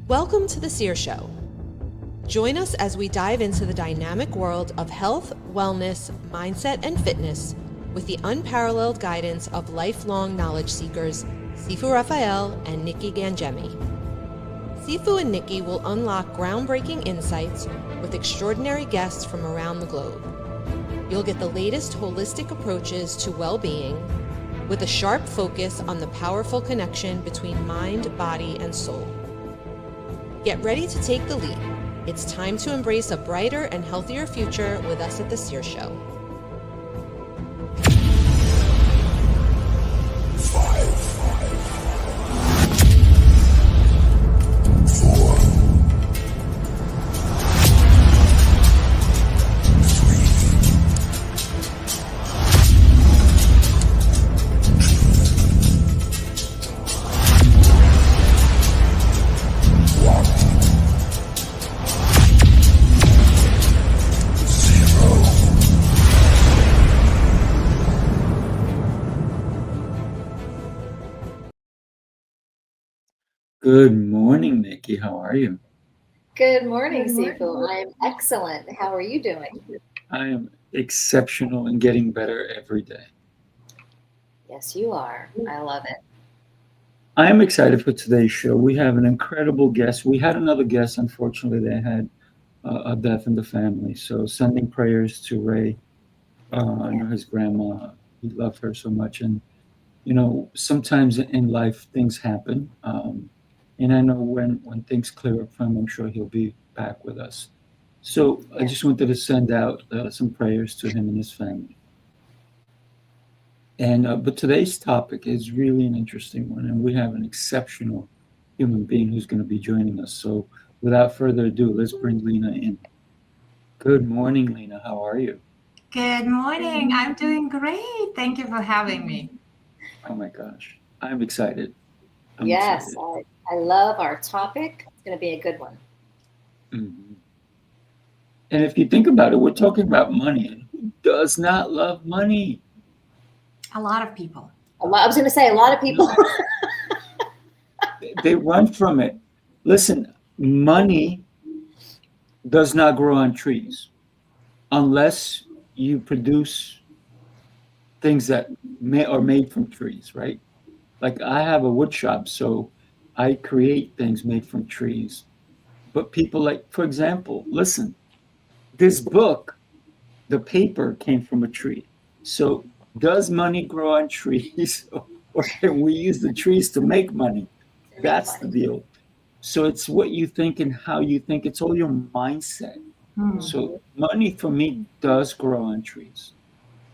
Welcome to the Seer Show. Join us as we dive into the dynamic world of health, wellness, mindset, and fitness with the unparalleled guidance of lifelong knowledge seekers, Sifu Rafael and Nikki Gangemi. Sifu and Nikki will unlock groundbreaking insights with extraordinary guests from around the globe. You'll get the latest holistic approaches to well-being with a sharp focus on the powerful connection between mind, body, and soul. Get ready to take the leap. It's time to embrace a brighter and healthier future with us at the Seer Show. 5, 4, Good morning, Nikki. How are you? Good morning, Sifu. I'm excellent. How are you doing? I am exceptional and getting better every day. Yes, you are. I love it. I am excited for today's show. We have an incredible guest. We had another guest. Unfortunately, they had a death in the family. So sending prayers to Ray. I know his grandma. He loved her so much. And, you know, sometimes in life things happen. And I know when things clear up for him, I'm sure he'll be back with us. So I just wanted to send out some prayers to him and his family. And but today's topic is really an interesting one, and we have an exceptional human being who's going to be joining us. So without further ado, let's bring Lena in. Good morning, Lena. How are you? Good morning. I'm doing great. Thank you for having me. Oh my gosh, I'm excited. Yes, I love our topic. It's going to be a good one. Mm-hmm. And if you think about it, we're talking about money. And who does not love money? A lot of people. I was going to say a lot of people. They run from it. Listen, money does not grow on trees unless you produce things that are made from trees, right? Like I have a wood shop, so I create things made from trees. But people like, for example, listen, this book, the paper came from a tree. So does money grow on trees or can we use the trees to make money? That's the deal. So it's what you think and how you think. It's all your mindset. So money for me does grow on trees,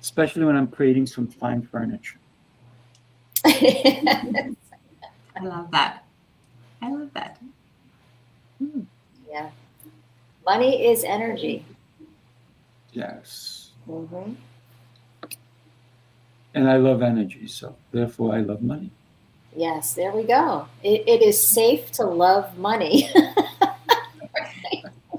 especially when I'm creating some fine furniture. I love that. I love that. Yeah. Money is energy. Yes. Mm-hmm. And I love energy, so therefore I love money. Yes, there we go. It is safe to love money.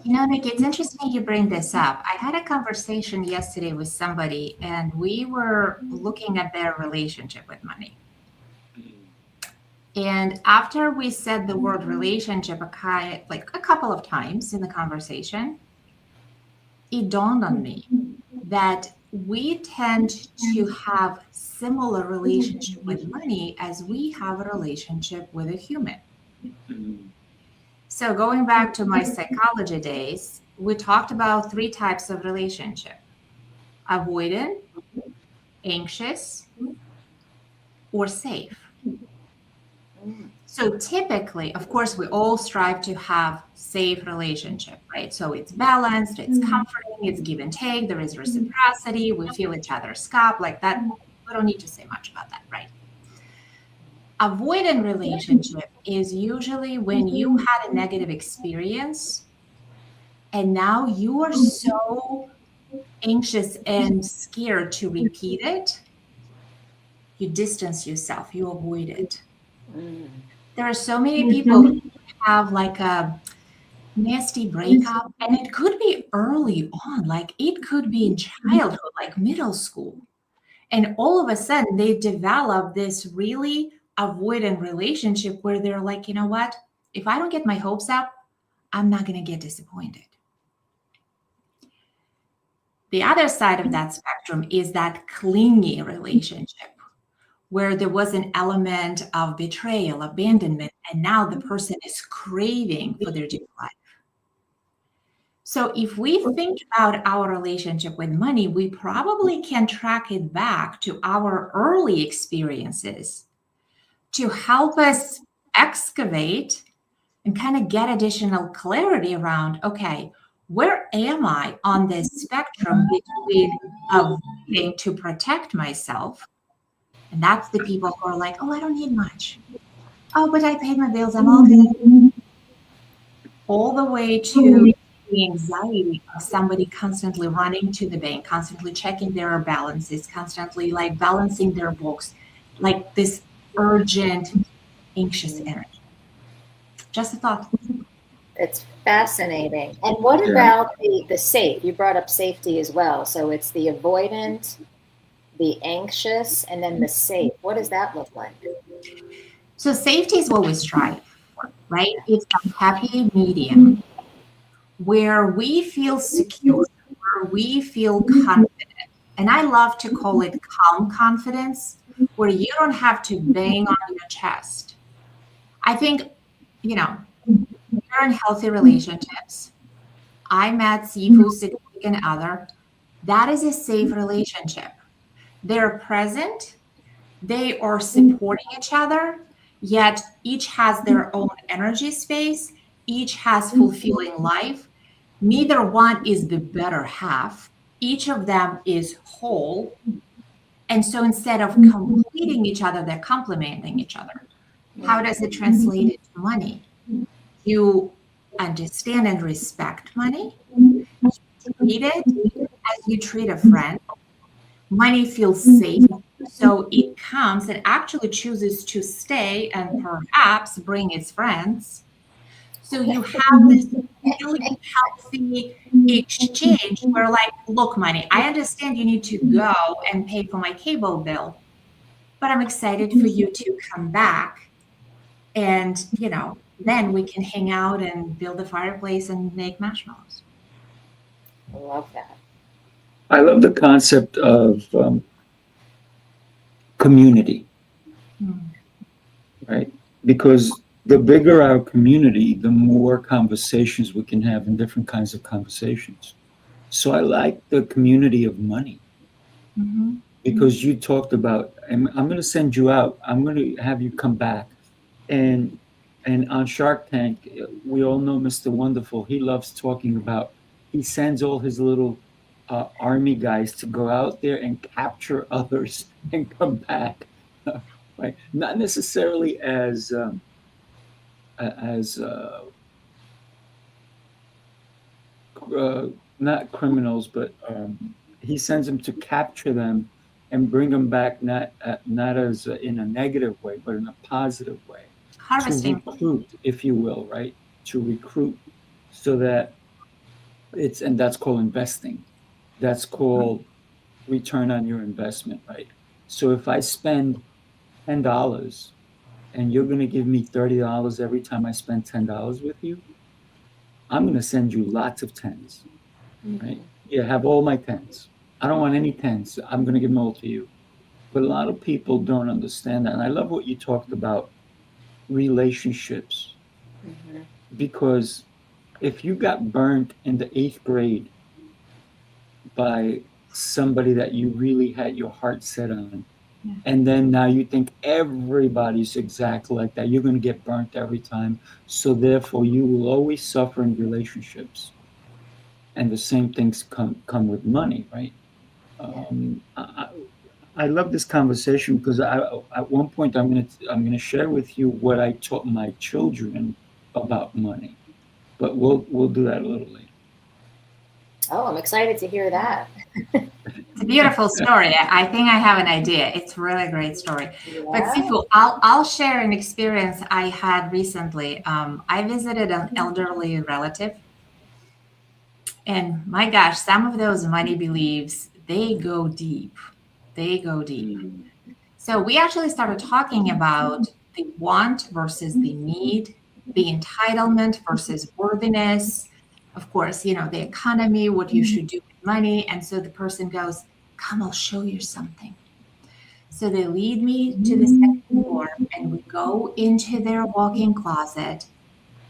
You know, Nikki, it's interesting you bring this up. I had a conversation yesterday with somebody, and we were looking at their relationship with money. And after we said the word relationship like a couple of times in the conversation, it dawned on me that we tend to have similar relationship with money as we have a relationship with a human. So going back to my psychology days, we talked about 3 types of relationship: avoidant, anxious, or safe. So typically, of course, we all strive to have safe relationship, right? So it's balanced, it's comforting, it's give and take, there is reciprocity, we feel each other's scalp, like that. We don't need to say much about that, right? Avoidant relationship is usually when you had a negative experience and now you are so anxious and scared to repeat it, you distance yourself, you avoid it. There are so many people who have like a nasty breakup, and it could be early on, like it could be in childhood, like middle school. And all of a sudden they develop this really avoidant relationship where they're like, you know what? if I don't get my hopes up, I'm not going to get disappointed. The other side of that spectrum is that clingy relationship where there was an element of betrayal, abandonment, and now the person is craving for their deep life. So if we think about our relationship with money, we probably can track it back to our early experiences to help us excavate and kind of get additional clarity around, okay, where am I on this spectrum between avoiding to protect myself? And that's the people who are like, oh, I don't need much. Oh, but I paid my bills. I'm all good. All the way to the anxiety of somebody constantly running to the bank, constantly checking their balances, constantly like balancing their books, like this urgent, anxious energy. Just a thought. It's fascinating. And what about the safe? You brought up safety as well. So it's the avoidant, the anxious, and then the safe. What does that look like? So safety is what we strive for, right? It's a happy medium where we feel secure, where we feel confident. And I love to call it calm confidence, where you don't have to bang on your chest. I think, you know, you're in healthy relationships. I met Sifu's significant other. That is a safe relationship. They're present. They are supporting each other, yet each has their own energy space. Each has fulfilling life. Neither one is the better half. Each of them is whole. And so instead of completing each other, they're complementing each other. How does it translate into money? You understand and respect money. You treat it as you treat a friend. Money feels safe. So it comes and actually chooses to stay and perhaps bring its friends. So you have this really healthy exchange where, like, look, money, I understand you need to go and pay for my cable bill, but I'm excited for you to come back. And, you know, then we can hang out and build a fireplace and make marshmallows. I love that. I love the concept of community, right? Because the bigger our community, the more conversations we can have in different kinds of conversations. So I like the community of money because you talked about, and I'm going to send you out. I'm going to have you come back. And on Shark Tank, we all know Mr. Wonderful. He loves talking about, he sends all his little army guys to go out there and capture others and come back, right? Not necessarily as not criminals, but he sends them to capture them and bring them back, not as in a negative way, but in a positive way. Harvesting. To recruit, if you will, right? To recruit, so that and that's called investing. That's called return on your investment, right? So if I spend $10 and you're going to give me $30 every time I spend $10 with you, I'm going to send you lots of 10s, right? Yeah, have all my 10s. I don't want any 10s. I'm going to give them all to you. But a lot of people don't understand that. And I love what you talked about, relationships. Because if you got burnt in the 8th grade by somebody that you really had your heart set on, and then now you think everybody's exactly like that, you're going to get burnt every time. So therefore, you will always suffer in relationships. And the same things come with money, right? I love this conversation because at one point I'm going to share with you what I taught my children about money, but we'll do that a little later. Oh, I'm excited to hear that. It's a beautiful story. I think I have an idea. It's a really great story. Yeah. But Sifu, I'll share an experience I had recently. I visited an elderly relative. And my gosh, some of those money beliefs, they go deep. They go deep. So we actually started talking about the want versus the need the entitlement versus worthiness. Of course, the economy, what you should do with money. And so the person goes, come, I'll show you something. So they lead me to the second floor and we go into their walk-in closet.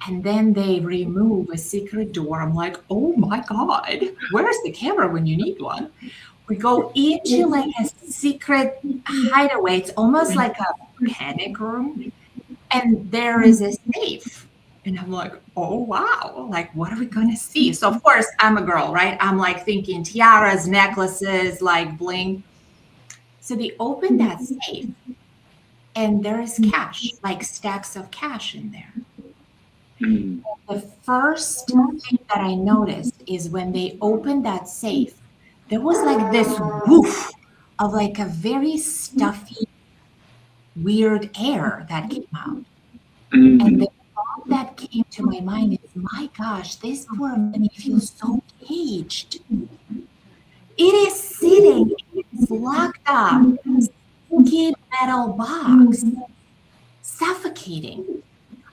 And then they remove a secret door. I'm like, oh my God, where's the camera when you need one? We go into like a secret hideaway. It's almost like a panic room. And there is a safe. And I'm like, oh, wow. Like, what are we going to see? So, of course, I'm a girl, right? I'm like thinking tiaras, necklaces, like bling. So they open that safe and there is cash, like stacks of cash in there. The first thing that I noticed is when they opened that safe, there was like this woof of like a very stuffy, weird air that came out. And the thought that came to my mind is, my gosh, this poor money feels so caged. It is sitting in this locked up, stinky metal box, suffocating.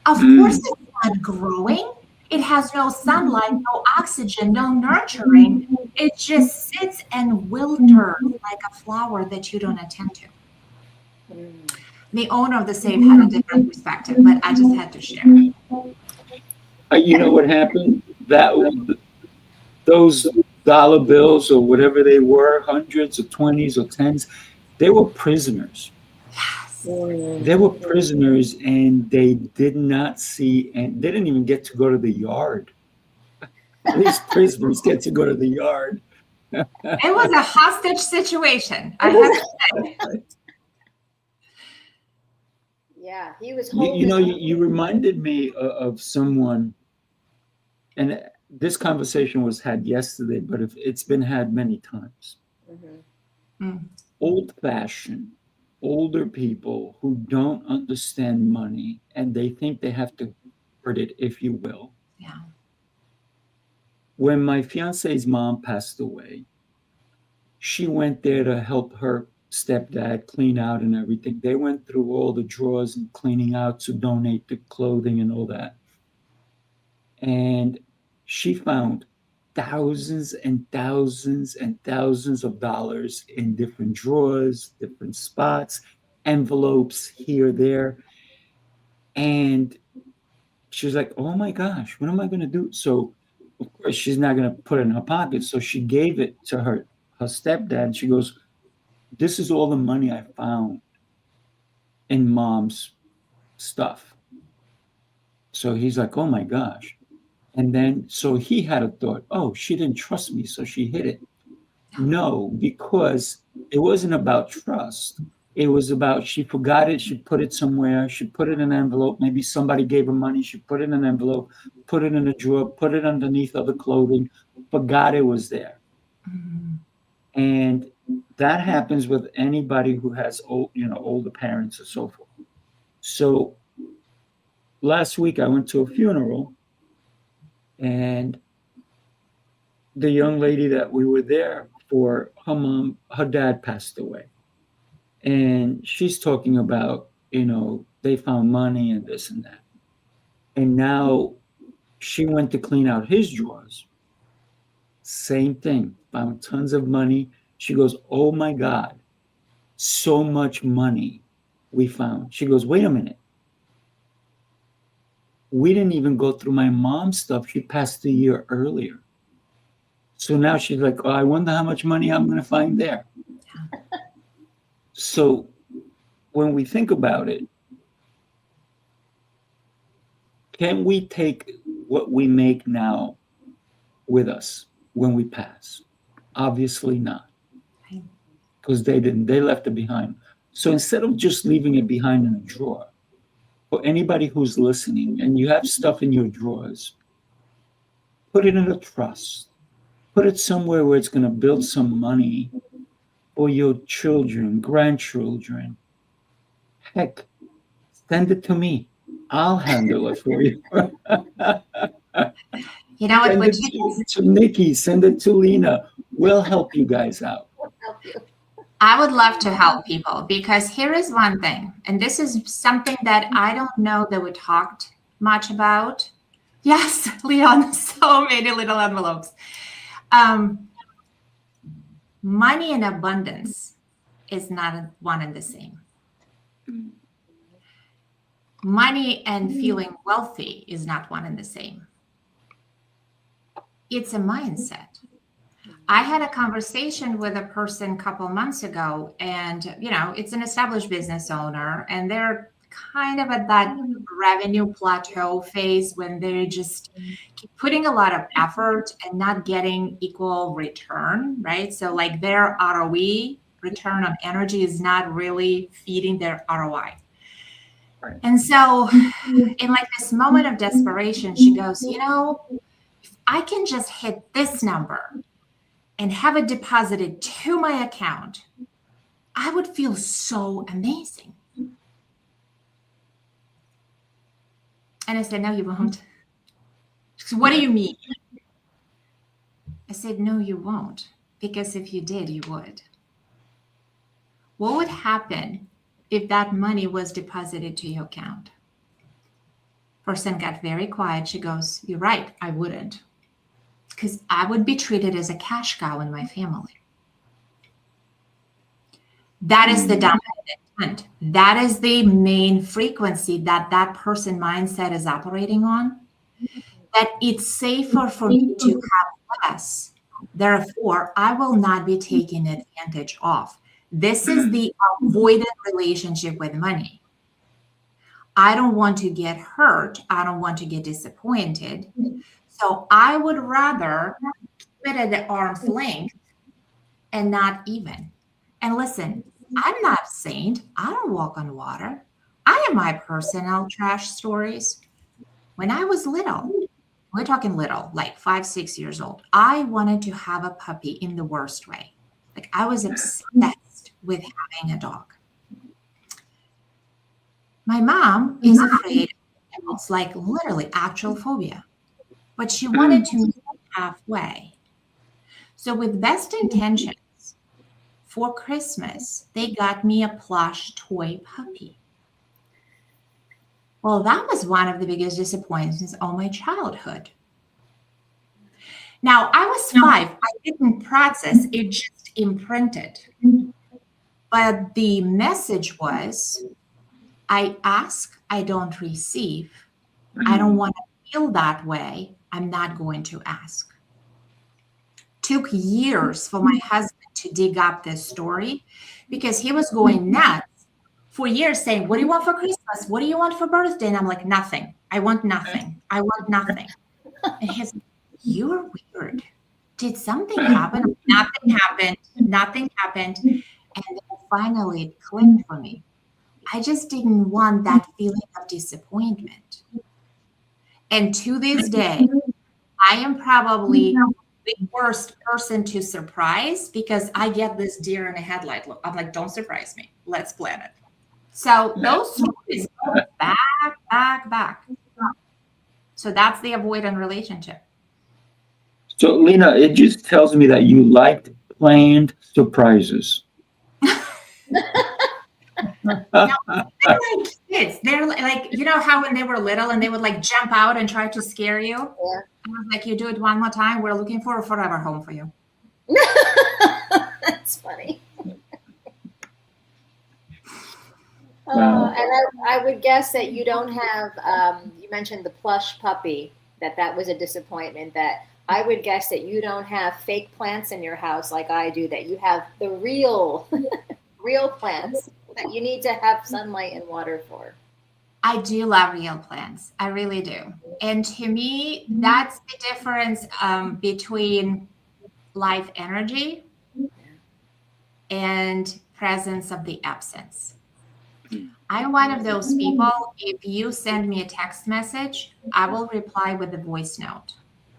Of course, it's not growing. It has no sunlight, no oxygen, no nurturing. It just sits and wilters like a flower that you don't attend to. The owner of the safe had a different perspective, but I just had to share. You know what happened? Those dollar bills or whatever they were, hundreds or 20s or 10s, they were prisoners. Yes. They were prisoners and they did not see, and they didn't even get to go to the yard. These prisoners get to go to the yard. It was a hostage situation, I have to say. Yeah, he was holding. You reminded me of someone, and this conversation was had yesterday, but it's been had many times. Old-fashioned, older people who don't understand money and they think they have to hoard it, if you will. Yeah. When my fiance's mom passed away, she went there to help her stepdad clean out and everything. They went through all the drawers and cleaning out to donate the clothing and all that. And she found thousands and thousands and thousands of dollars in different drawers, different spots, envelopes here, there. And she was like, oh my gosh, what am I going to do? So, of course, she's not going to put it in her pocket. So she gave it to her stepdad. She goes, this is all the money I found in mom's stuff. So he's like, oh my gosh. And then, so he had a thought, oh, she didn't trust me, so she hid it. No, because it wasn't about trust. It was about, she forgot it, she put it somewhere, she put it in an envelope, maybe somebody gave her money, she put it in an envelope, put it in a drawer, put it underneath other clothing, forgot it was there. And that happens with anybody who has older parents or so forth. So last week I went to a funeral, and the young lady that we were there for, her dad passed away. And she's talking about, they found money and this and that. And now she went to clean out his drawers. Same thing, found tons of money. She goes, oh my God, so much money we found. She goes, wait a minute. We didn't even go through my mom's stuff. She passed a year earlier. So now she's like, oh, I wonder how much money I'm going to find there. So when we think about it, can we take what we make now with us when we pass? Obviously not. Because they didn't. They left it behind. So instead of just leaving it behind in a drawer, for anybody who's listening and you have stuff in your drawers, put it in a trust. Put it somewhere where it's going to build some money for your children, grandchildren. Heck, send it to me. I'll handle it for you. You know, send it to Nikki, send it to Lena. We'll help you guys out. I would love to help people, because here is one thing, and this is something that I don't know that we talked much about. Yes, Leon, so many little envelopes. Money and abundance is not one and the same. Money and feeling wealthy is not one and the same. It's a mindset. I had a conversation with a person a couple months ago, and it's an established business owner, and they're kind of at that revenue plateau phase when they just keep putting a lot of effort and not getting equal return, right? So like their ROE, return on energy, is not really feeding their ROI. Right. And so in like this moment of desperation, she goes, if I can just hit this number and have it deposited to my account, I would feel so amazing. And I said, no, you won't. She said, what do you mean? I said, no, you won't. Because if you did, you would. What would happen if that money was deposited to your account? Person got very quiet. She goes, you're right, I wouldn't. Because I would be treated as a cash cow in my family. That is the dominant intent. That is the main frequency that person mindset is operating on. That it's safer for me to have less. Therefore, I will not be taken advantage of. This is the avoidant relationship with money. I don't want to get hurt. I don't want to get disappointed. So I would rather keep it at the arm's length and not even. And listen, I'm not a saint. I don't walk on water. I have my personal trash stories. When I was little, we're talking little, like 5, 6 years old, I wanted to have a puppy in the worst way. Like I was obsessed with having a dog. My mom is afraid of animals, like literally actual phobia. But she wanted to meet halfway. So with best intentions, for Christmas, they got me a plush toy puppy. Well, that was one of the biggest disappointments of my childhood. Now, I was 5. I didn't process. It just imprinted. But the message was, I ask, I don't receive. I don't want to feel that way. I'm not going to ask. Took years for my husband to dig up this story because he was going nuts for years saying, what do you want for Christmas? What do you want for birthday? And I'm like, nothing. I want nothing. I want nothing. And he's like, you're weird. Did something happen? Nothing happened. Nothing happened. And then finally it clicked for me. I just didn't want that feeling of disappointment. And to this day, I am probably the worst person to surprise because I get this deer in a headlight look. I'm like, don't surprise me. Let's plan it. So those stories go back. So that's the avoidant relationship. So, Lena, it just tells me that you liked planned surprises. They're like kids. They're like, how when they were little and they would like jump out and try to scare you? Yeah. I was like, you do it one more time, we're looking for a forever home for you. That's funny. And I would guess that you don't have, you mentioned the plush puppy, that was a disappointment. That I would guess that you don't have fake plants in your house like I do, that you have the real plants that you need to have sunlight and water for. I do love real plants. I really do. And to me, that's the difference between life energy and presence of the absence. I'm one of those people, if you send me a text message, I will reply with a voice note.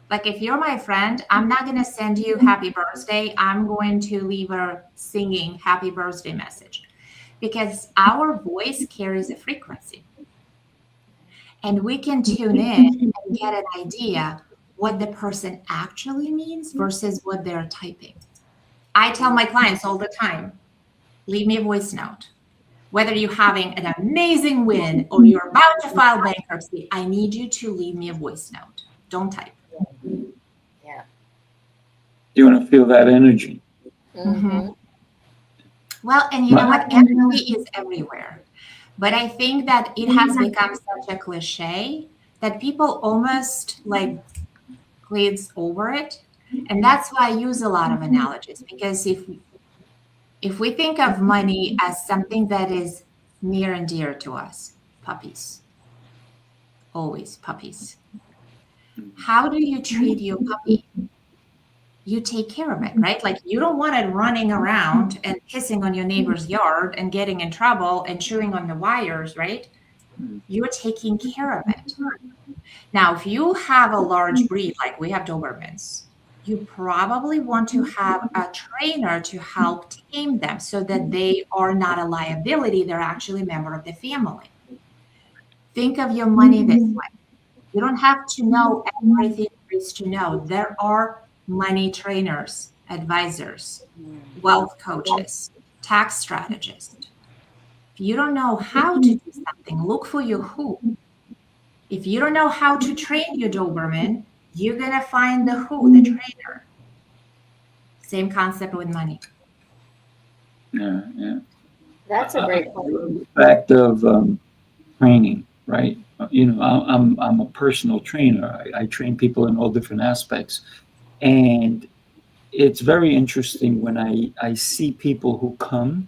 Like if you're my friend, I'm not going to send you happy birthday. I'm going to leave a singing happy birthday message because our voice carries a frequency. And we can tune in and get an idea what the person actually means versus what they're typing. I tell my clients all the time, leave me a voice note. Whether you're having an amazing win or you're about to file bankruptcy, I need you to leave me a voice note. Don't type. Yeah. You want to feel that energy. Mm-hmm. Well, and you know what? Energy is everywhere. But I think that it has become such a cliche that people almost like glaze over it. And that's why I use a lot of analogies, because if we think of money as something that is near and dear to us, puppies, always puppies. How do you treat your puppy? You take care of it, right? Like you don't want it running around and pissing on your neighbor's yard and getting in trouble and chewing on the wires, right? You're taking care of it. Now, if you have a large breed, like we have Dobermans, you probably want to have a trainer to help tame them so that they are not a liability. They're actually a member of the family. Think of your money this way. You don't have to know everything there is to know. There are money trainers, advisors, wealth coaches, tax strategists. If you don't know how to do something, look for your who. If you don't know how to train your Doberman, you're going to find the who, the trainer. Same concept with money. Yeah. That's a great point. The fact of training, right? You know, I'm a personal trainer. I train people in all different aspects. And it's very interesting when I see people who come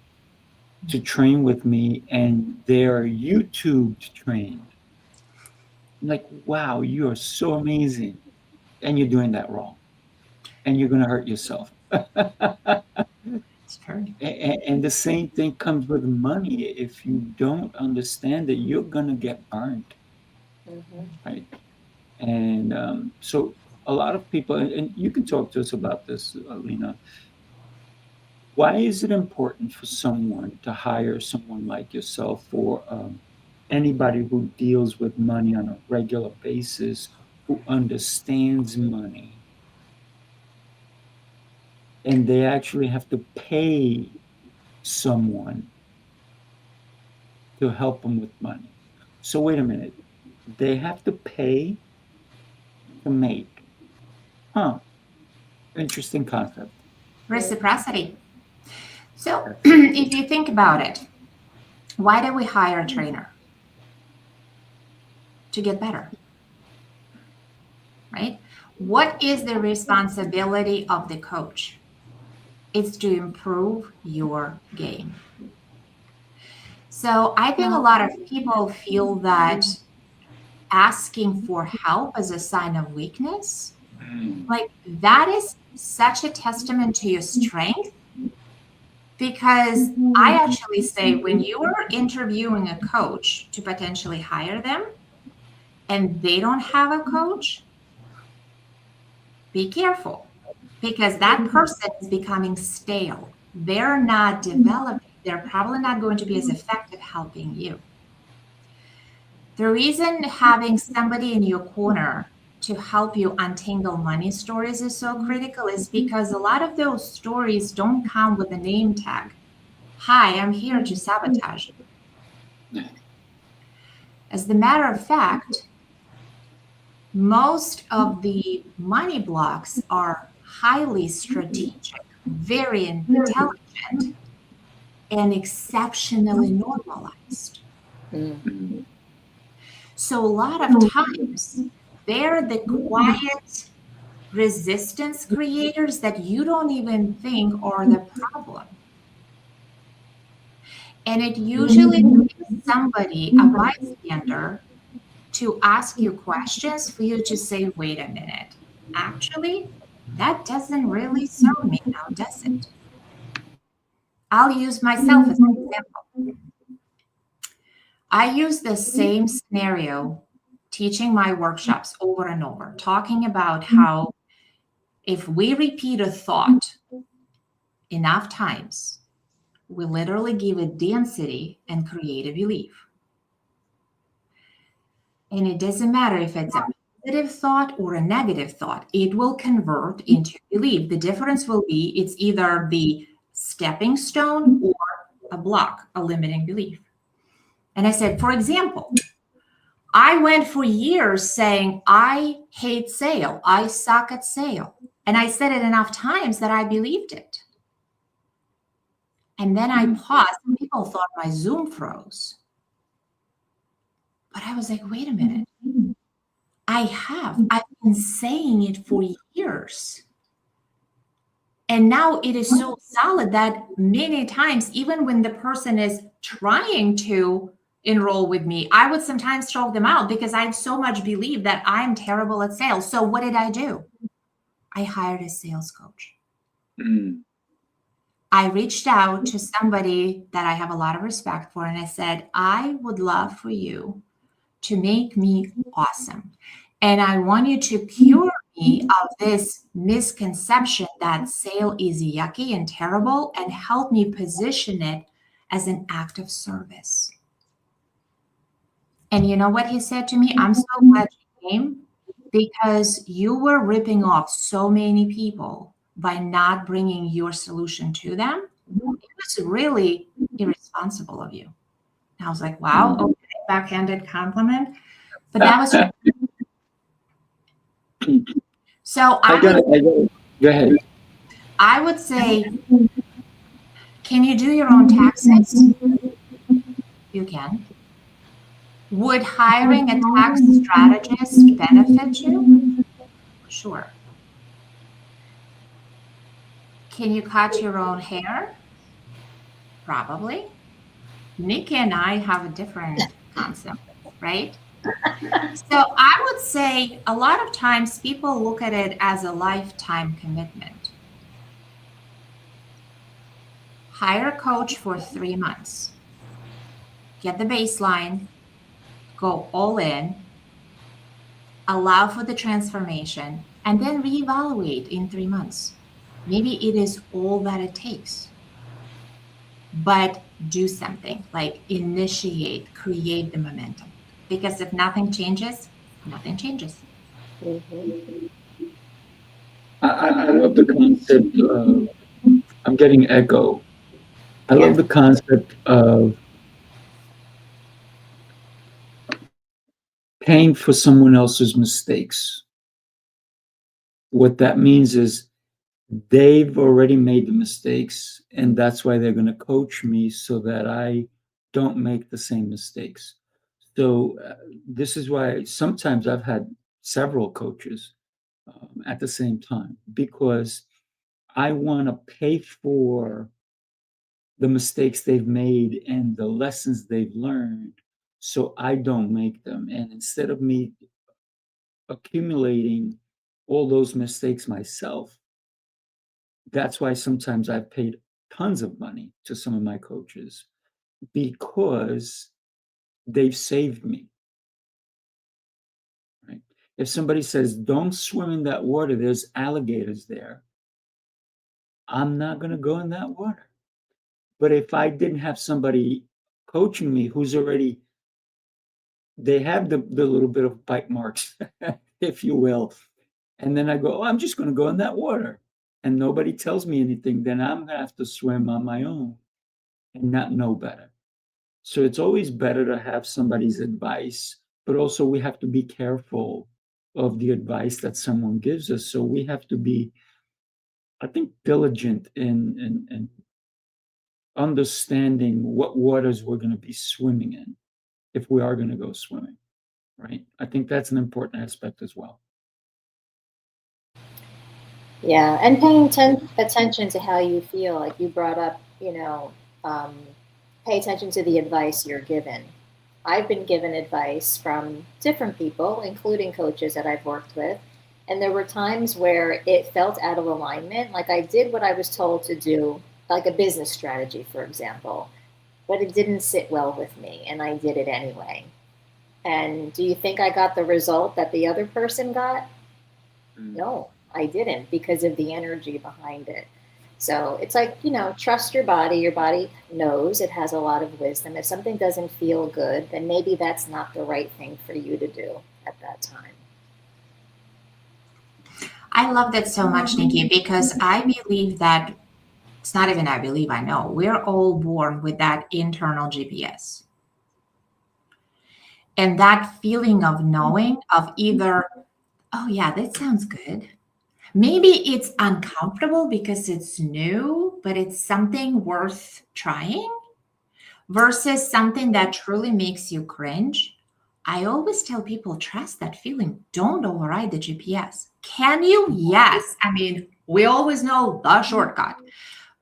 to train with me and they're YouTube trained. I'm like, wow, you are so amazing. And you're doing that wrong. And you're going to hurt yourself. It's true. And the same thing comes with money. If you don't understand it, you're going to get burned. Mm-hmm. Right. And so a lot of people, and you can talk to us about this, Lena. Why is it important for someone to hire someone like yourself, or anybody who deals with money on a regular basis, who understands money, and they actually have to pay someone to help them with money? So wait a minute. They have to pay to make. Interesting concept. Reciprocity. So if you think about it, why do we hire a trainer? To get better, right? What is the responsibility of the coach? It's to improve your game. So I think a lot of people feel that asking for help is a sign of weakness. Like that is such a testament to your strength, because I actually say when you are interviewing a coach to potentially hire them and they don't have a coach, be careful, because that person is becoming stale. They're not developing. They're probably not going to be as effective helping you. The reason having somebody in your corner to help you untangle money stories is so critical is because a lot of those stories don't come with a name tag. Hi, I'm here to sabotage you. As the matter of fact, most of the money blocks are highly strategic, very intelligent, and exceptionally normalized. Mm-hmm. So a lot of times, they're the quiet resistance creators that you don't even think are the problem. And it usually takes somebody, a bystander, to ask you questions for you to say, wait a minute, actually, that doesn't really serve me now, does it? I'll use myself as an example. I use the same scenario teaching my workshops over and over, talking about how if we repeat a thought enough times, we literally give it density and create a belief. And it doesn't matter if it's a positive thought or a negative thought, it will convert into belief. The difference will be it's either the stepping stone or a block, a limiting belief. And I said, for example, I went for years saying, I hate sale. I suck at sale. And I said it enough times that I believed it. And then I paused. People thought my Zoom froze. But I was like, wait a minute. I've been saying it for years. And now it is so solid that many times, even when the person is trying to enroll with me, I would sometimes throw them out because I so much believe that I'm terrible at sales. So what did I do? I hired a sales coach. I reached out to somebody that I have a lot of respect for, and I said, I would love for you to make me awesome. And I want you to cure me of this misconception that sale is yucky and terrible, and help me position it as an act of service. And you know what he said to me? I'm so glad you came, because you were ripping off so many people by not bringing your solution to them. It was really irresponsible of you. And I was like, wow, okay, backhanded compliment. But that was so Go ahead. I would say, can you do your own taxes? You can. Would hiring a tax strategist benefit you? Sure. Can you cut your own hair? Probably. Nikki and I have a different concept, right? So I would say a lot of times people look at it as a lifetime commitment. Hire a coach for 3 months. Get the baseline, go all in, allow for the transformation, and then reevaluate in 3 months. Maybe it is all that it takes. But do something, like initiate, create the momentum. Because if nothing changes, nothing changes. I love the concept of, I'm getting echo. I love the concept of paying for someone else's mistakes. What that means is they've already made the mistakes, and that's why they're going to coach me so that I don't make the same mistakes. So this is why sometimes I've had several coaches at the same time, because I want to pay for the mistakes they've made and the lessons they've learned so I don't make them. And instead of me accumulating all those mistakes myself, that's why sometimes I've paid tons of money to some of my coaches, because they've saved me. Right? If somebody says, don't swim in that water, there's alligators there, I'm not going to go in that water. But if I didn't have somebody coaching me who's already, they have the little bit of bite marks, if you will, and then I go, oh, I'm just going to go in that water, and nobody tells me anything, then I'm going to have to swim on my own and not know better. So it's always better to have somebody's advice, but also we have to be careful of the advice that someone gives us. So we have to be, I think, diligent in understanding what waters we're going to be swimming in if we are going to go swimming, right? I think that's an important aspect as well. Yeah, and paying attention to how you feel, like you brought up, pay attention to the advice you're given. I've been given advice from different people, including coaches that I've worked with, and there were times where it felt out of alignment, like I did what I was told to do, like a business strategy, for example, but it didn't sit well with me, and I did it anyway. And do you think I got the result that the other person got? No, I didn't, because of the energy behind it. So it's like, trust your body. Your body knows, it has a lot of wisdom. If something doesn't feel good, then maybe that's not the right thing for you to do at that time. I love that so much, Nikki, because I believe that It's not even I believe, I know. We're all born with that internal GPS. And that feeling of knowing, of either, oh yeah, that sounds good. Maybe it's uncomfortable because it's new, but it's something worth trying, versus something that truly makes you cringe. I always tell people, trust that feeling. Don't override the GPS. Can you? Yes. I mean, we always know the shortcut.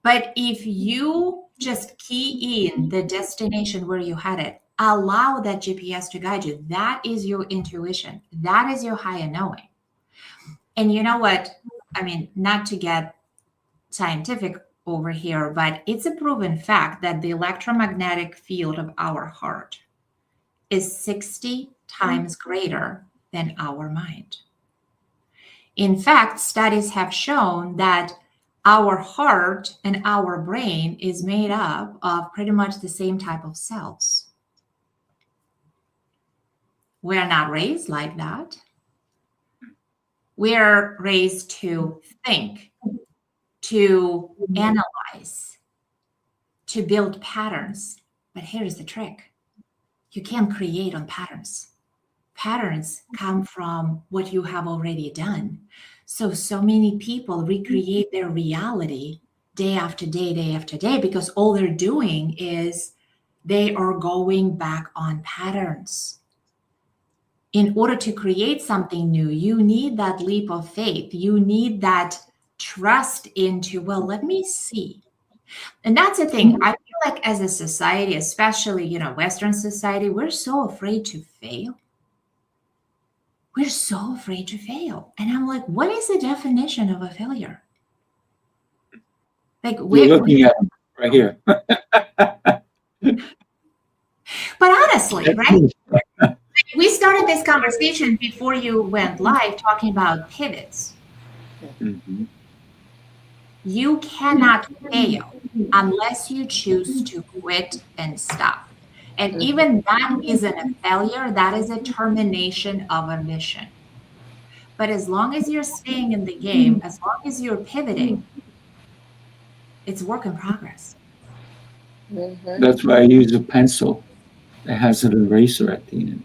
But if you just key in the destination where you had it, allow that GPS to guide you. That is your intuition. That is your higher knowing. And you know what? I mean, not to get scientific over here, but it's a proven fact that the electromagnetic field of our heart is 60 times greater than our mind. In fact, studies have shown that our heart and our brain is made up of pretty much the same type of cells. We're not raised like that. We're raised to think, to analyze, to build patterns. But here's the trick. You can't create on patterns. Patterns come from what you have already done. So many people recreate their reality day after day, because all they're doing is they are going back on patterns. In order to create something new, you need that leap of faith. You need that trust into, well, let me see. And that's the thing. I feel like as a society, especially, Western society, we're so afraid to fail. We're so afraid to fail. And I'm like, what is the definition of a failure? Like, You're looking at them right here. But honestly, right? We started this conversation before you went live talking about pivots. Mm-hmm. You cannot fail unless you choose to quit and stop. And even that isn't a failure, that is a termination of a mission. But as long as you're staying in the game, as long as you're pivoting, it's work in progress. That's why I use a pencil that has an eraser at the end.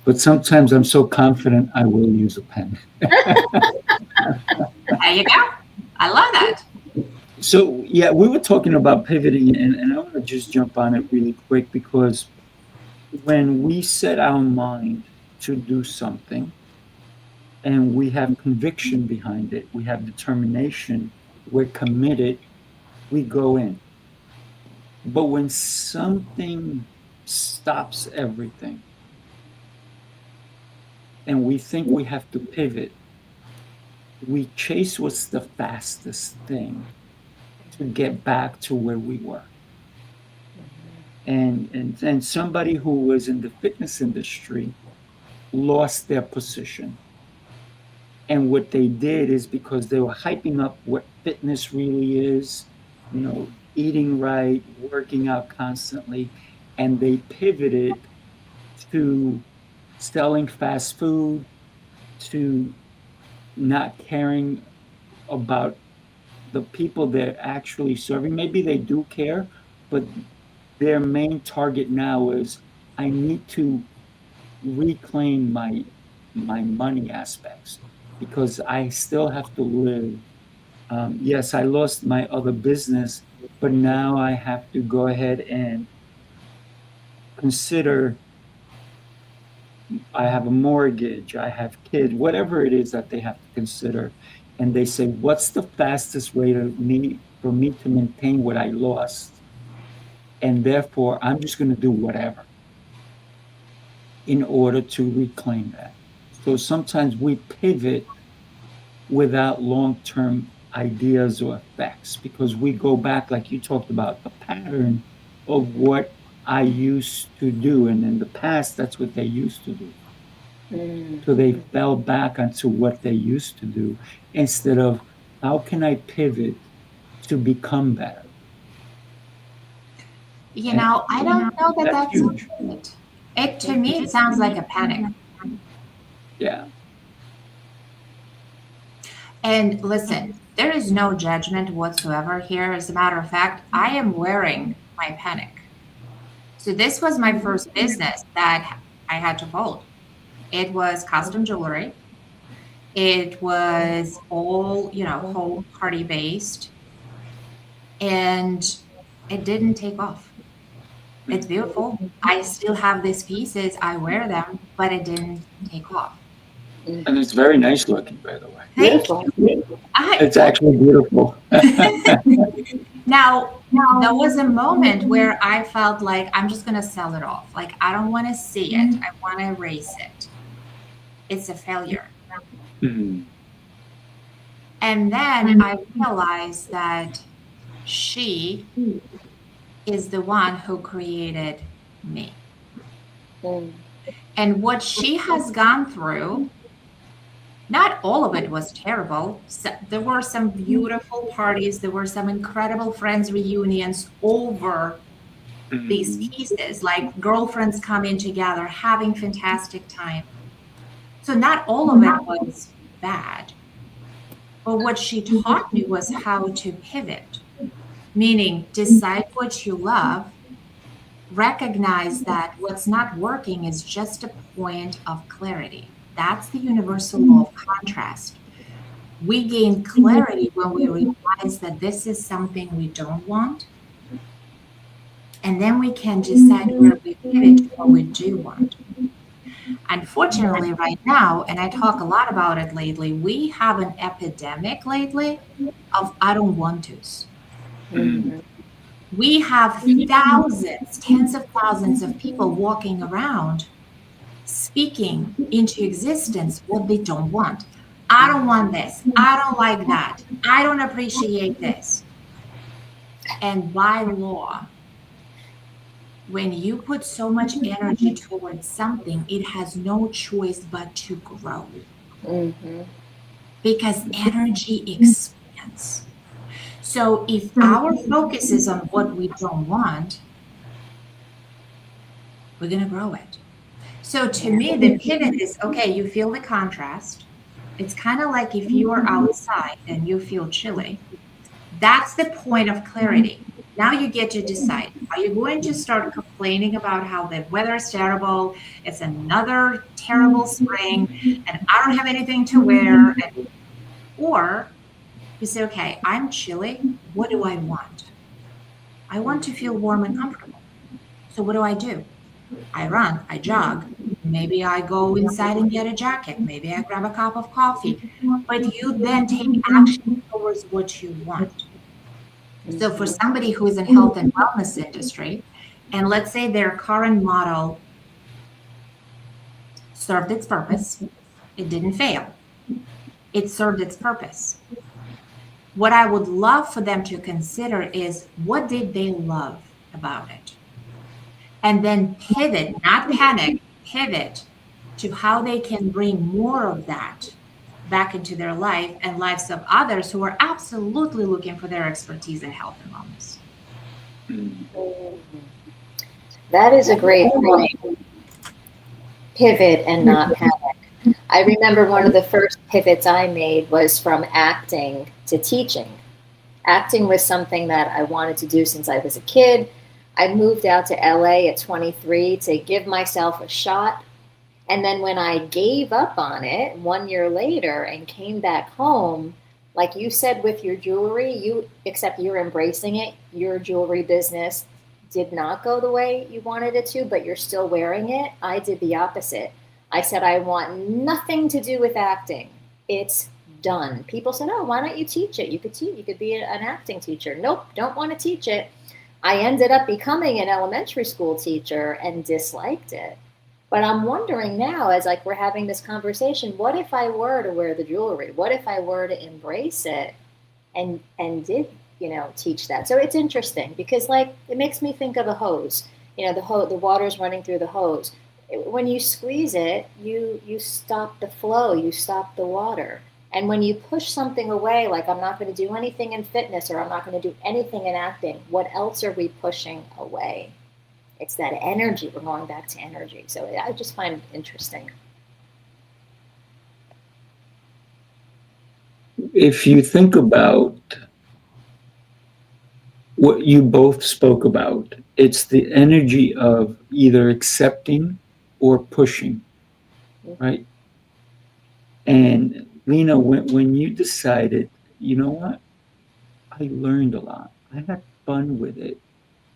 But sometimes I'm so confident I will use a pen. There you go. I love that. So, yeah, we were talking about pivoting, and I want to just jump on it really quick, because when we set our mind to do something and we have conviction behind it, we have determination, we're committed, we go in. But when something stops everything and we think we have to pivot, we chase what's the fastest thing to get back to where we were. And somebody who was in the fitness industry lost their position. And what they did is, because they were hyping up what fitness really is, eating right, working out constantly, and they pivoted to selling fast food, to not caring about the people they're actually serving. Maybe they do care, but their main target now is, I need to reclaim my money aspects, because I still have to live. Yes, I lost my other business, but now I have to go ahead and consider, I have a mortgage, I have kids, whatever it is that they have to consider. And they say, what's the fastest way for me to maintain what I lost? And therefore, I'm just going to do whatever in order to reclaim that. So sometimes we pivot without long-term ideas or effects, because we go back, like you talked about, the pattern of what I used to do. And in the past, that's what they used to do. So they fell back onto what they used to do, instead of, how can I pivot to become better? I don't know that that's huge. It, to me, it sounds like a panic. Yeah. And listen, There is no judgment whatsoever here. As a matter of fact, I am wearing my panic. So this was my first business that I had to fold. It was custom jewelry. It was all, whole party based, and it didn't take off. It's beautiful. I still have these pieces. I wear them, but it didn't take off. And it's very nice looking, by the way. Thank you. It's actually beautiful. Now, there was a moment where I felt like I'm just going to sell it off. Like, I don't want to see it. I want to erase it. It's a failure. Mhm. And then I realized that she is the one who created me. And what she has gone through, not all of it was terrible. So there were some beautiful parties. There were some incredible friends reunions over these pieces, like girlfriends coming together, having fantastic time. So not all of it was bad. But what she taught me was how to pivot, meaning decide what you love, recognize that what's not working is just a point of clarity. That's the universal law of contrast. We gain clarity when we realize that this is something we don't want. And then we can decide where we pivot to what we do want. Unfortunately, right now, and I talk a lot about it lately, we have an epidemic lately of I don't want tos. We have thousands, tens of thousands of people walking around speaking into existence what they don't want. I don't want this. I don't like that. I don't appreciate this. And by law, when you put so much energy towards something, it has no choice but to grow. Because energy expands. So if our focus is on what we don't want, we're going to grow it. So to me, the pivot is, okay, you feel the contrast. It's kind of like if you are outside and you feel chilly. That's the point of clarity. Now you get to decide. Are you going to start complaining about how the weather is terrible? It's another terrible spring and I don't have anything to wear. Or you say, okay, I'm chilly. What do I want? I want to feel warm and comfortable. So what do? I run, I jog. Maybe I go inside and get a jacket. Maybe I grab a cup of coffee. But you then take action towards what you want. So for somebody who is in health and wellness industry, and let's say their current model served its purpose, it didn't fail. It served its purpose. What I would love for them to consider is what did they love about it? And then pivot, not panic, pivot to how they can bring more of that back into their life and lives of others who are absolutely looking for their expertise in health and wellness. That is a great point. Pivot and not panic. I remember one of the first pivots I made was from acting to teaching. Acting was something that I wanted to do since I was a kid. I moved out to LA at 23 to give myself a shot. And then when I gave up on it 1 year later and came back home, like you said with your jewelry, except you're embracing it, your jewelry business did not go the way you wanted it to, but you're still wearing it. I did the opposite. I said, I want nothing to do with acting. It's done. People said, oh, why don't you teach it? You could be an acting teacher. Nope, don't want to teach it. I ended up becoming an elementary school teacher and disliked it. But I'm wondering now, as like we're having this conversation, what if I were to wear the jewelry? What if I were to embrace it and did, teach that? So it's interesting because like it makes me think of a hose. The water's running through the hose. When you squeeze it, you stop the flow, you stop the water. And when you push something away, like I'm not going to do anything in fitness or I'm not going to do anything in acting, what else are we pushing away? It's that energy. We're going back to energy. So I just find it interesting. if you think about what you both spoke about, it's the energy of either accepting or pushing, right? And Lena, when you decided, you know what, I learned a lot. I had fun with it.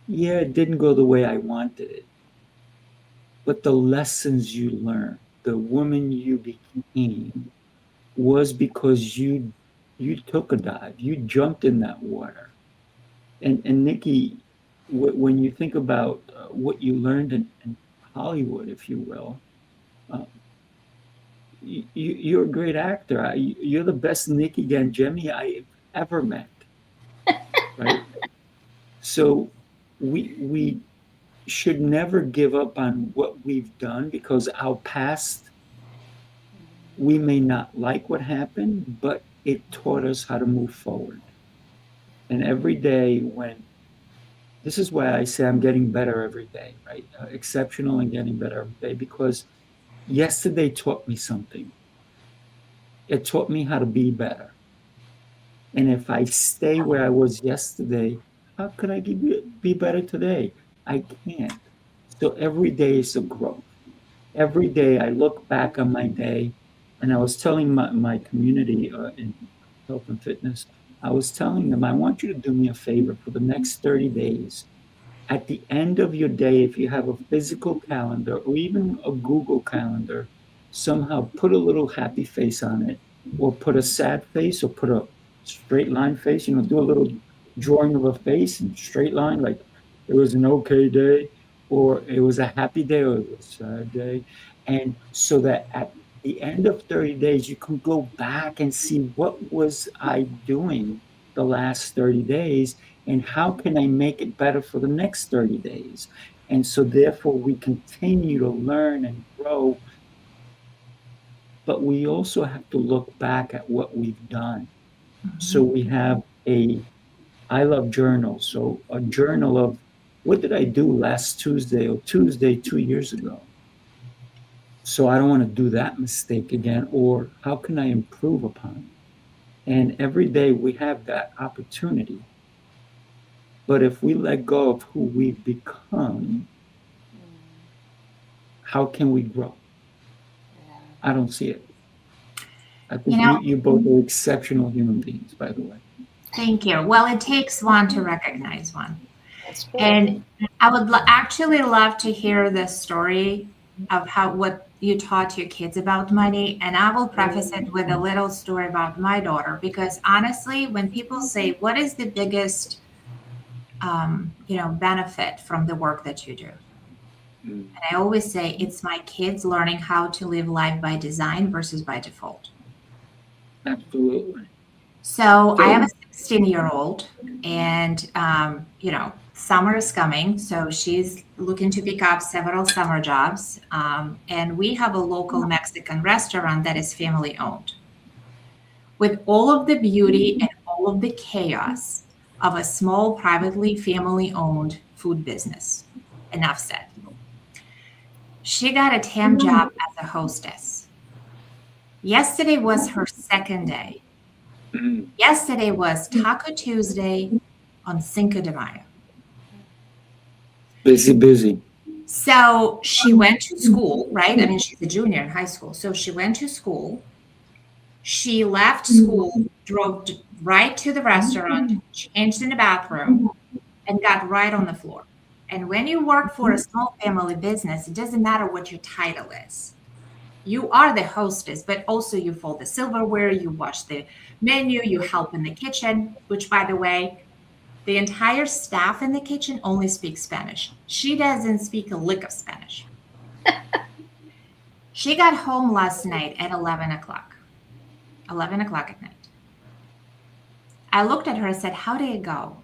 Yeah, it didn't go the way I wanted it, but the lessons you learned, the woman you became, was because you took a dive, you jumped in that water. And Nikki, when you think about what you learned in Hollywood, if you will, uh, you're a great actor. You're the best Nikki Gangemi I've ever met, right? So we should never give up on what we've done, because our past, we may not like what happened, but it taught us how to move forward. And every day when this is why I say I'm getting better every day, right? Exceptional and getting better every day, because yesterday taught me something. It taught me how to be better. And if I stay where I was yesterday, how could I be better today? I can't. So every day is a growth. Every day I look back on my day, and I was telling my community in health and fitness, I was telling them, I want you to do me a favor for the next 30 days. At the end of your day, if you have a physical calendar or even a Google calendar, somehow put a little happy face on it, or put a sad face, or put a straight line face, do a little drawing of a face and straight line, like it was an okay day, or it was a happy day, or it was a sad day. And so that at the end of 30 days, you can go back and see, what was I doing the last 30 days, and how can I make it better for the next 30 days? And so therefore we continue to learn and grow, but we also have to look back at what we've done. So we have I love journals. So a journal of, what did I do last Tuesday or Tuesday 2 years ago? So I don't want to do that mistake again, or how can I improve upon it? And every day we have that opportunity. But if we let go of who we've become, how can we grow? I don't see it. I think you both are exceptional human beings, by the way. Thank you. Well, it takes one to recognize one. That's cool. And I would actually love to hear the story of what you taught your kids about money. And I will preface it with a little story about my daughter, because honestly, when people say, what is the biggest benefit from the work that you do? And I always say, it's my kids learning how to live life by design versus by default. Absolutely. So I have a 16-year-old, and summer is coming, so she's looking to pick up several summer jobs. And we have a local Mexican restaurant that is family owned. With all of the beauty and all of the chaos of a small, privately family owned food business. Enough said. She got a temp job as a hostess. Yesterday was her second day. Yesterday was Taco Tuesday on Cinco de Mayo. Busy. So she went to school, right? I mean, she's a junior in high school. So she went to school. She left school, drove right to the restaurant, changed in the bathroom, and got right on the floor. And when you work for a small family business, it doesn't matter what your title is. You are the hostess, but also you fold the silverware, you wash the menu, you help in the kitchen, which, by the way, the entire staff in the kitchen only speaks Spanish. She doesn't speak a lick of Spanish. She got home last night at 11 o'clock. 11 o'clock at night. I looked at her and said, how did it go?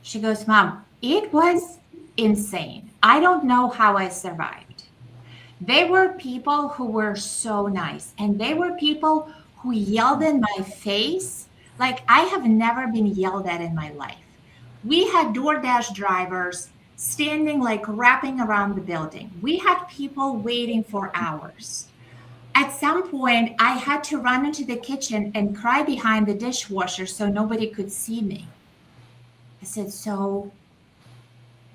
She goes, Mom, it was insane. I don't know how I survived. There were people who were so nice, and they were people who yelled in my face like I have never been yelled at in my life. We had DoorDash drivers standing like wrapping around the building. We had people waiting for hours. At some point, I had to run into the kitchen and cry behind the dishwasher so nobody could see me. I said, so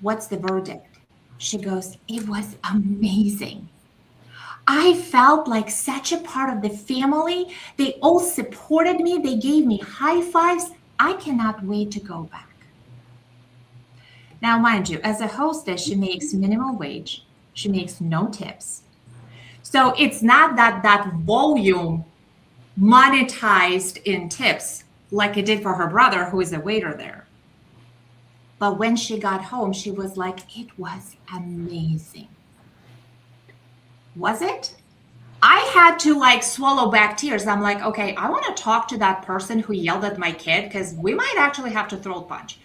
what's the verdict? She goes, it was amazing. I felt like such a part of the family. They all supported me. They gave me high fives. I cannot wait to go back. Now, mind you, as a hostess, she makes minimal wage. She makes no tips. So it's not that volume monetized in tips like it did for her brother, who is a waiter there. But when she got home, she was like, it was amazing. Was it? I had to like swallow back tears. I'm like, okay, I want to talk to that person who yelled at my kid because we might actually have to throat punch.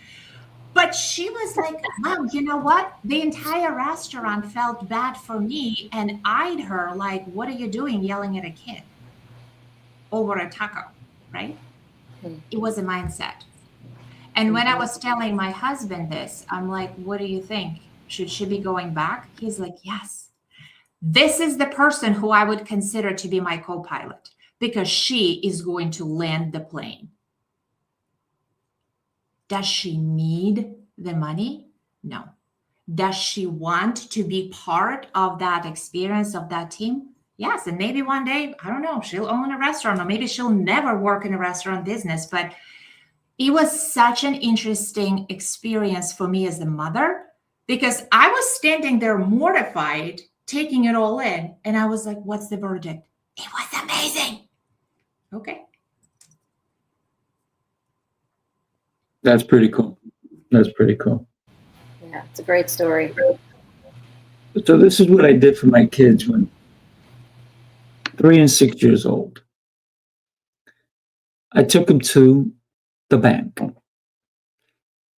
But she was like, Mom, you know what? The entire restaurant felt bad for me and eyed her like, what are you doing yelling at a kid over a taco, right? It was a mindset. And when I was telling my husband this, I'm like, what do you think? Should she be going back? He's like, yes. This is the person who I would consider to be my co-pilot because she is going to land the plane. Does she need the money? No. Does she want to be part of that experience of that team? Yes. And maybe one day, I don't know, she'll own a restaurant or maybe she'll never work in a restaurant business. But it was such an interesting experience for me as a mother because I was standing there mortified, taking it all in. And I was like, what's the verdict? It was amazing. Okay. That's pretty cool. That's pretty cool. Yeah, it's a great story. So this is what I did for my kids when 3 and 6 years old. I took them to the bank.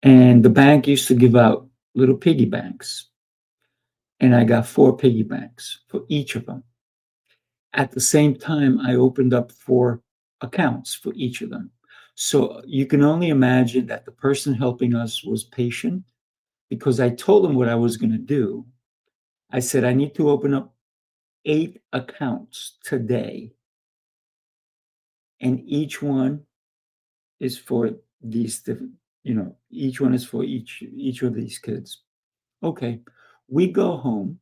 And the bank used to give out little piggy banks. And I got 4 piggy banks for each of them. At the same time, I opened up 4 accounts for each of them. So you can only imagine that the person helping us was patient because I told them what I was going to do. I said, I need to open up 8 accounts today. And each one is for these different, each one is for each of these kids. Okay. We go home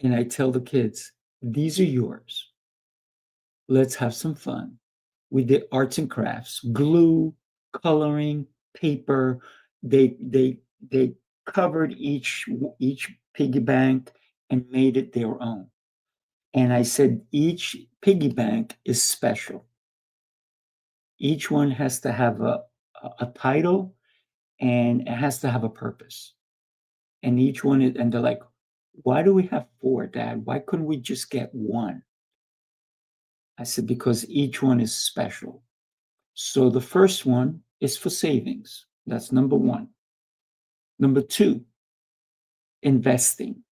and I tell the kids, these are yours. Let's have some fun. We did arts and crafts, glue, coloring, paper. They covered each piggy bank and made it their own. And I said, each piggy bank is special. Each one has to have a title and it has to have a purpose. And each one is, and they're like, why do we have 4, Dad? Why couldn't we just get 1? I said, because each one is special. So the first one is for savings. That's number 1. Number 2, investing.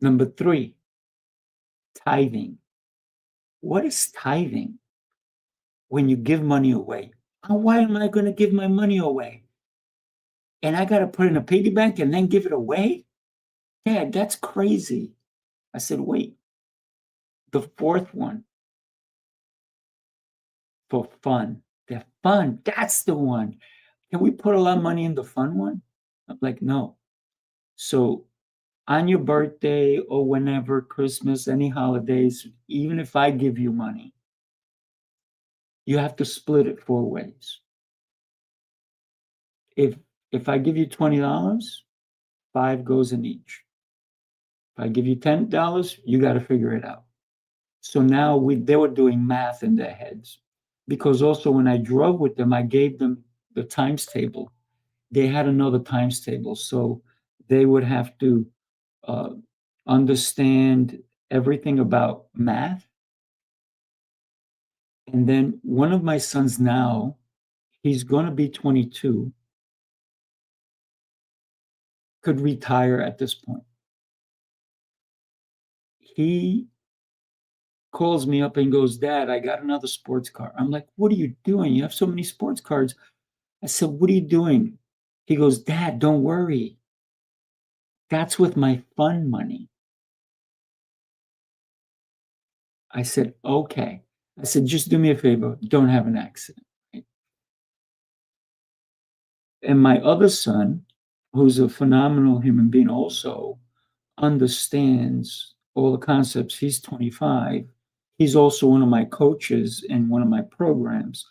Number 3, tithing. What is tithing? When you give money away. Oh, why am I going to give my money away? And I got to put in a piggy bank and then give it away? Dad, that's crazy. I said, wait. The 4th one, for fun. The fun, that's the one. Can we put a lot of money in the fun one? I'm like, no. So on your birthday or whenever, Christmas, any holidays, even if I give you money, you have to split it 4 ways. If I give you $20, 5 goes in each. If I give you $10, you got to figure it out. So now they were doing math in their heads. Because also when I drove with them, I gave them the times table. They had another times table. So they would have to understand everything about math. And then one of my sons now, he's going to be 22, could retire at this point. He calls me up and goes, Dad, I got another sports car. I'm like, what are you doing? You have so many sports cars. I said, what are you doing? He goes, Dad, don't worry. That's with my fun money. I said, okay. I said, just do me a favor, don't have an accident. Right? And my other son, who's a phenomenal human being, also understands all the concepts. He's 25. He's also one of my coaches in one of my programs,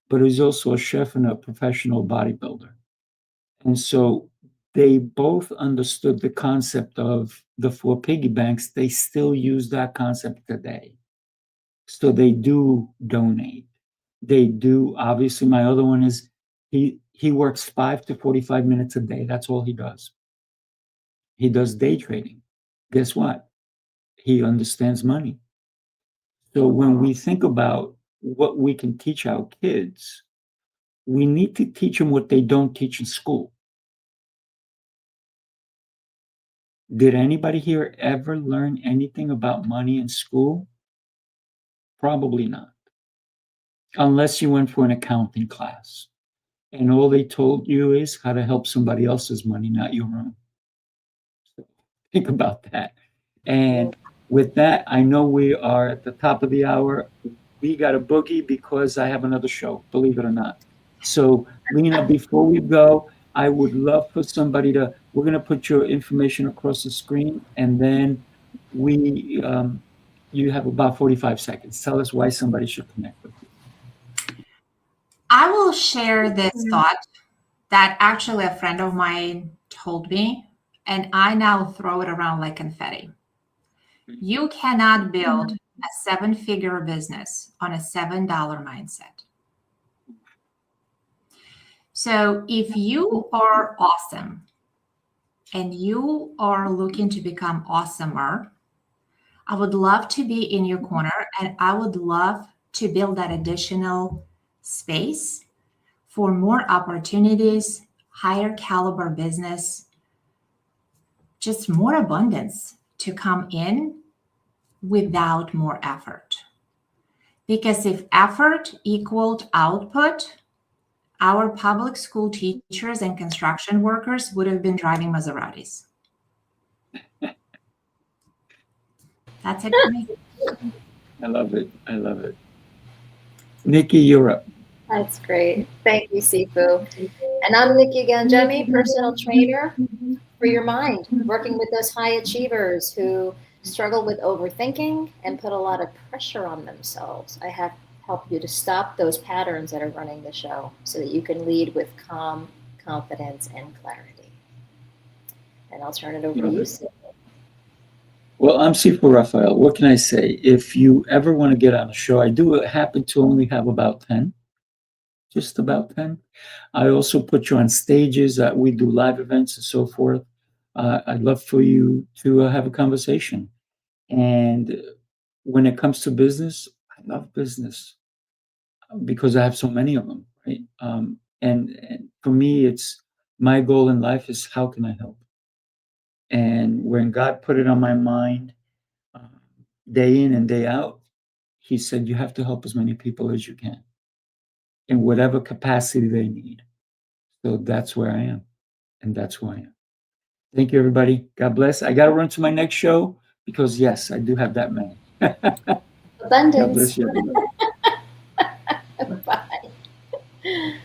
but he's also a chef and a professional bodybuilder. And so they both understood the concept of the 4 piggy banks. They still use that concept today. So they do donate. They do. Obviously, my other one is he works 5 to 45 minutes a day. That's all he does. He does day trading. Guess what? He understands money. So when we think about what we can teach our kids, we need to teach them what they don't teach in school. Did anybody here ever learn anything about money in school? Probably not. Unless you went for an accounting class and all they told you is how to help somebody else's money, not your own. So think about that. And with that, I know we are at the top of the hour. We got a boogie because I have another show, believe it or not. So, Lena, before we go, I would love for somebody to, we're going to put your information across the screen, and then you have about 45 seconds. Tell us why somebody should connect with you. I will share this thought that actually a friend of mine told me, and I now throw it around like confetti. You cannot build a 7-figure business on a $7 mindset. So if you are awesome and you are looking to become awesomer, I would love to be in your corner, and I would love to build that additional space for more opportunities, higher caliber business, just more abundance to come in without more effort. Because if effort equaled output, our public school teachers and construction workers would have been driving Maseratis. That's it for me. I love it. I love it. Nikki, you're up. That's great. Thank you, Sifu. And I'm Nikki Gangemi, personal trainer for your mind, working with those high achievers who struggle with overthinking and put a lot of pressure on themselves. I have helped you to stop those patterns that are running the show so that you can lead with calm, confidence, and clarity. And I'll turn it over to you, Sifu. Well, I'm Sifu Rafael. What can I say? If you ever want to get on a show, I do happen to only have about 10, just about 10. I also put you on stages. We do live events and so forth. I'd love for you to have a conversation. And when it comes to business, I love business because I have so many of them, right? And for me, it's my goal in life is how can I help? And when God put it on my mind, day in and day out, he said, you have to help as many people as you can in whatever capacity they need. So that's where I am. And that's who I am. Thank you, everybody. God bless. I got to run to my next show because, yes, I do have that many. Abundance. God bless you, everybody. Bye.